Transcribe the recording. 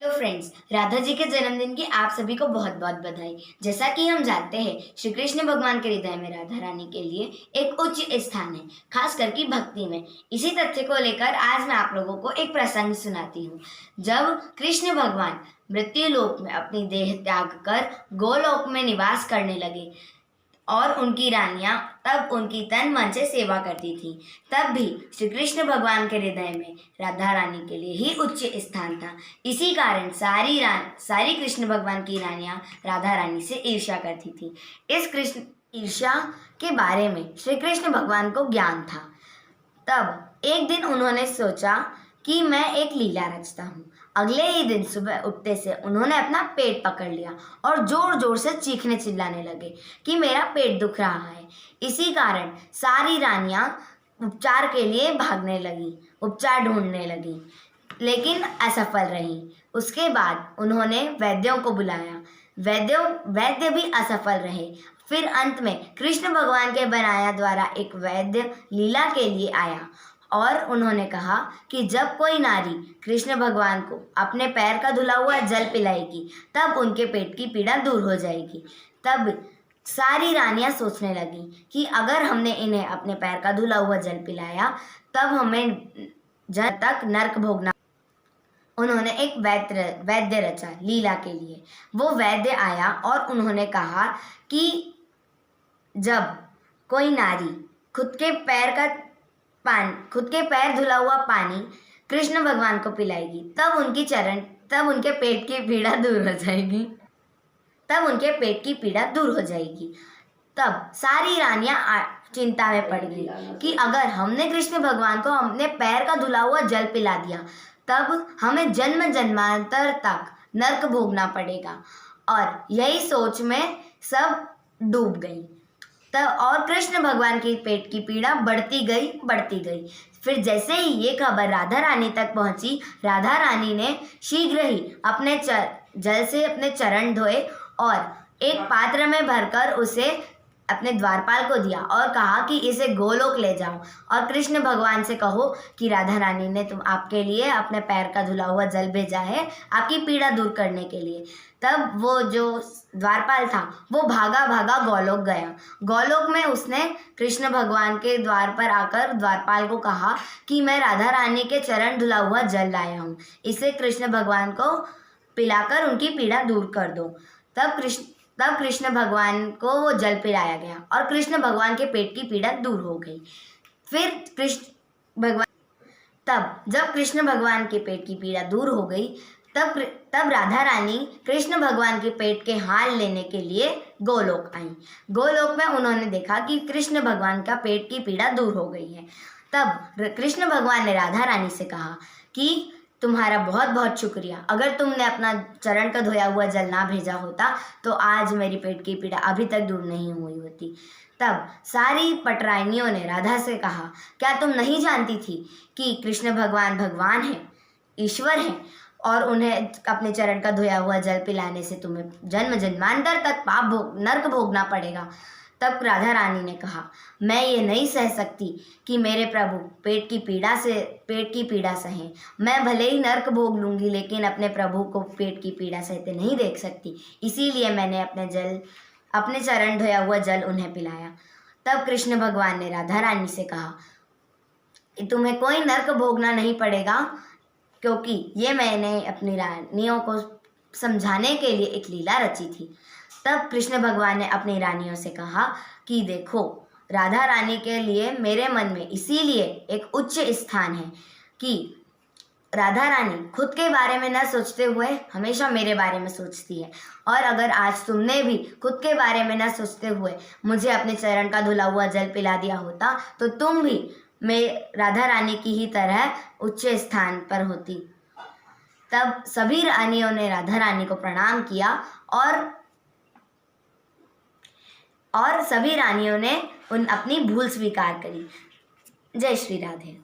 तो फ्रेंड्स, राधा जी के जन्मदिन की आप सभी को बहुत बहुत बधाई। जैसा कि हम जानते हैं, श्री कृष्ण भगवान के हृदय में राधा रानी के लिए एक उच्च स्थान है, खास करके भक्ति में। इसी तथ्य को लेकर आज मैं आप लोगों को एक प्रसंग सुनाती हूँ। जब कृष्ण भगवान मृत्यु लोक में अपनी देह त्याग कर गोलोक में निवास करने लगे और उनकी रानियां तब उनकी तन मन से सेवा करती थी, तब भी श्री कृष्ण भगवान के हृदय में राधा रानी के लिए ही उच्च स्थान था। इसी कारण सारी कृष्ण भगवान की रानियां राधा रानी से ईर्ष्या करती थी। इस कृष्ण ईर्ष्या के बारे में श्री कृष्ण भगवान को ज्ञान था। तब एक दिन उन्होंने सोचा कि मैं एक लीला रचता हूँ। अगले ही दिन सुबह उठते से उन्होंने अपना पेट पकड़ लिया और जोर जोर से चीखने चिल्लाने लगे कि मेरा पेट दुख रहा है। इसी कारण सारी रानियां उपचार के लिए भागने लगी, उपचार ढूंढने लगी, लेकिन असफल रहीं। उसके बाद उन्होंने वैद्यों को बुलाया। वैद्य भी असफल रहे। फिर अंत में कृष्ण भगवान के बनाया द्वारा एक वैद्य लीला के लिए आया और उन्होंने कहा कि जब कोई नारी कृष्ण भगवान को अपने पैर का धुला हुआ जल पिलाएगी तब उनके पेट की पीड़ा दूर हो जाएगी। तब सारी रानियां सोचने लगी कि अगर हमने इन्हें अपने पैर का धुला हुआ जल पिलाया तब हमें जब तक नर्क भोगना। उन्होंने एक वैद्य रचा लीला के लिए। वो वैद्य आया और उन्होंने कहा कि जब कोई नारी खुद के पैर धुला हुआ पानी कृष्ण भगवान को पिलाएगी तब उनके पेट की पीड़ा दूर हो जाएगी। तब सारी रानियां चिंता में पड़ गई कि अगर हमने कृष्ण भगवान को अपने पैर का धुला हुआ जल पिला दिया तब हमें जन्म जन्मांतर तक नर्क भोगना पड़ेगा। और यही सोच में सब डूब गई। तब और कृष्ण भगवान के पेट की पीड़ा बढ़ती गई। फिर जैसे ही ये खबर राधा रानी तक पहुंची, राधा रानी ने शीघ्र ही अपने जल से अपने चरण धोए और एक पात्र में भरकर उसे अपने द्वारपाल को दिया और कहा कि इसे गोलोक ले जाओ और कृष्ण भगवान से कहो कि राधा रानी ने आपके लिए अपने पैर का धुला हुआ जल भेजा है, आपकी पीड़ा दूर करने के लिए। तब वो जो द्वारपाल था वो भागा गोलोक गया। गोलोक में उसने कृष्ण भगवान के द्वार पर आकर द्वारपाल को कहा कि मैं राधा रानी के चरण धुला हुआ जल लाया हूँ, इसे कृष्ण भगवान को पिलाकर उनकी पीड़ा दूर कर दो। तब कृष्ण भगवान को वो जल पिलाया गया और कृष्ण भगवान के पेट की पीड़ा दूर हो गई। जब कृष्ण भगवान के पेट की पीड़ा दूर हो गई तब राधा रानी कृष्ण भगवान के पेट के हाल लेने के लिए गोलोक आई। गोलोक में उन्होंने देखा कि कृष्ण भगवान का पेट की पीड़ा दूर हो गई है। तब कृष्ण भगवान ने राधा रानी से कहा कि तुम्हारा बहुत बहुत शुक्रिया, अगर तुमने अपना चरण का धोया हुआ जल ना भेजा होता तो आज मेरी पेट की पीड़ा अभी तक दूर नहीं हुई होती। तब सारी पटराइनियों ने राधा से कहा, क्या तुम नहीं जानती थी कि कृष्ण भगवान है, ईश्वर है और उन्हें अपने चरण का धोया हुआ जल पिलाने से तुम्हें जन्म जन्मांतर तक नर्क भोगना पड़ेगा। तब राधा रानी ने कहा, मैं ये नहीं सह सकती कि मेरे प्रभु पेट की पीड़ा सहें। मैं भले ही नर्क भोग लूँगी लेकिन अपने प्रभु को पेट की पीड़ा सहते नहीं देख सकती, इसीलिए मैंने अपने चरण धोया हुआ जल उन्हें पिलाया। तब कृष्ण भगवान ने राधा रानी से कहा, तुम्हें कोई नर्क भोगना नहीं पड़ेगा, क्योंकि ये मैंने अपनी रानियों को समझाने के लिए एक लीला रची थी। तब कृष्ण भगवान ने अपनी रानियों से कहा कि देखो, राधा रानी के लिए मेरे मन में इसीलिए एक उच्च स्थान है कि राधा रानी खुद के बारे में न सोचते हुए हमेशा मेरे बारे में सोचती है। और अगर आज तुमने भी खुद के बारे में न सोचते हुए मुझे अपने चरण का धुला हुआ जल पिला दिया होता तो तुम भी मैं राधा रानी की ही तरह उच्च स्थान पर होती। तब सभी रानियों ने राधा रानी को प्रणाम किया और सभी रानियों ने अपनी भूल स्वीकार करी। जय श्री राधे।